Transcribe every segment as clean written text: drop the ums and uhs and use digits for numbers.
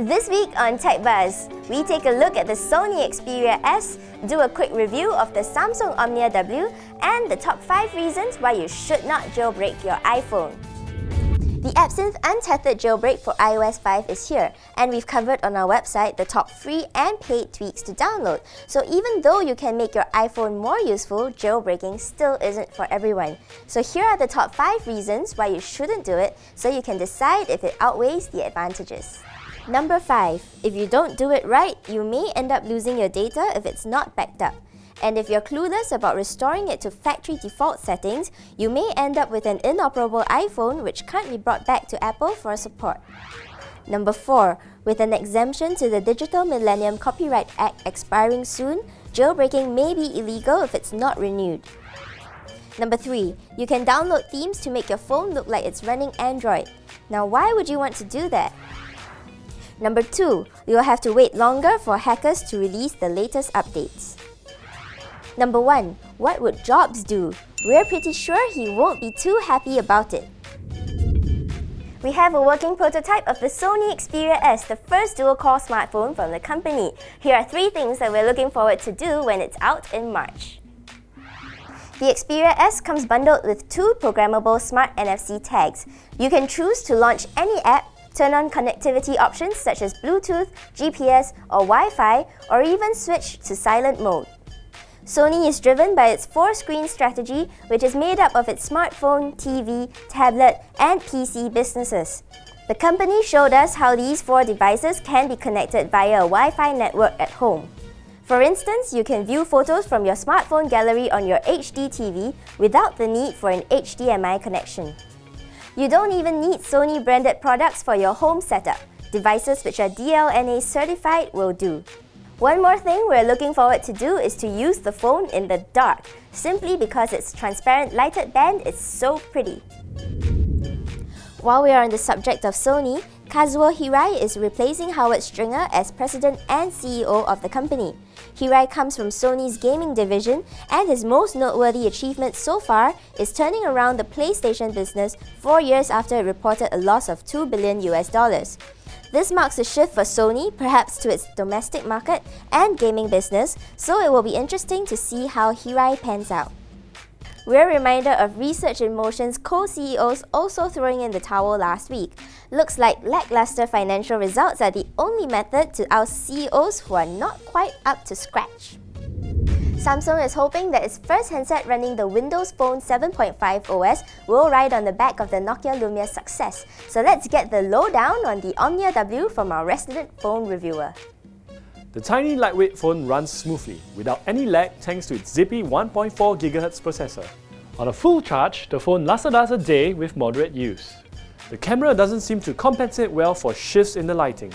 This week on Tech Buzz, we take a look at the Sony Xperia S, do a quick review of the Samsung Omnia W, and the top 5 reasons why you should not jailbreak your iPhone. The Absinthe Untethered Jailbreak for iOS 5 is here, and we've covered on our website the top free and paid tweaks to download. So even though you can make your iPhone more useful, jailbreaking still isn't for everyone. So here are the top 5 reasons why you shouldn't do it, so you can decide if it outweighs the advantages. Number 5. If you don't do it right, you may end up losing your data if it's not backed up. And if you're clueless about restoring it to factory default settings, you may end up with an inoperable iPhone which can't be brought back to Apple for support. Number 4. With an exemption to the Digital Millennium Copyright Act expiring soon, jailbreaking may be illegal if it's not renewed. Number 3. You can download themes to make your phone look like it's running Android. Now why would you want to do that? Number 2. You'll have to wait longer for hackers to release the latest updates. Number 1. What would Jobs do? We're pretty sure he won't be too happy about it. We have a working prototype of the Sony Xperia S, the first dual-core smartphone from the company. Here are 3 things that we're looking forward to do when it's out in March. The Xperia S comes bundled with 2 programmable smart NFC tags. You can choose to launch any app, turn on connectivity options such as Bluetooth, GPS, or Wi-Fi, or even switch to silent mode. Sony is driven by its 4-screen strategy, which is made up of its smartphone, TV, tablet, and PC businesses. The company showed us how these 4 devices can be connected via a Wi-Fi network at home. For instance, you can view photos from your smartphone gallery on your HD TV without the need for an HDMI connection. You don't even need Sony branded products for your home setup. Devices which are DLNA certified will do. One more thing we're looking forward to do is to use the phone in the dark, simply because its transparent lighted band is so pretty. While we are on the subject of Sony, Kazuo Hirai is replacing Howard Stringer as president and CEO of the company. Hirai comes from Sony's gaming division, and his most noteworthy achievement so far is turning around the PlayStation business 4 years after it reported a loss of $2 billion. This marks a shift for Sony, perhaps to its domestic market and gaming business, so it will be interesting to see how Hirai pans out. We're reminded of Research in Motion's co-CEOs also throwing in the towel last week. Looks like lackluster financial results are the only method to oust CEOs who are not quite up to scratch. Samsung is hoping that its first handset running the Windows Phone 7.5 OS will ride on the back of the Nokia Lumia's success. So let's get the lowdown on the Omnia W from our resident phone reviewer. The tiny lightweight phone runs smoothly, without any lag thanks to its zippy 1.4 GHz processor. On a full charge, the phone lasts a day with moderate use. The camera doesn't seem to compensate well for shifts in the lighting.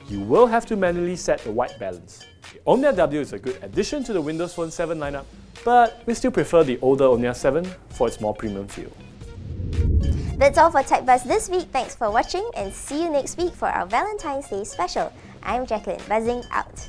You will have to manually set the white balance. The Omnia W is a good addition to the Windows Phone 7 lineup, but we still prefer the older Omnia 7 for its more premium feel. That's all for Tech Buzz this week. Thanks for watching, and see you next week for our Valentine's Day special. I'm Jacqueline, buzzing out.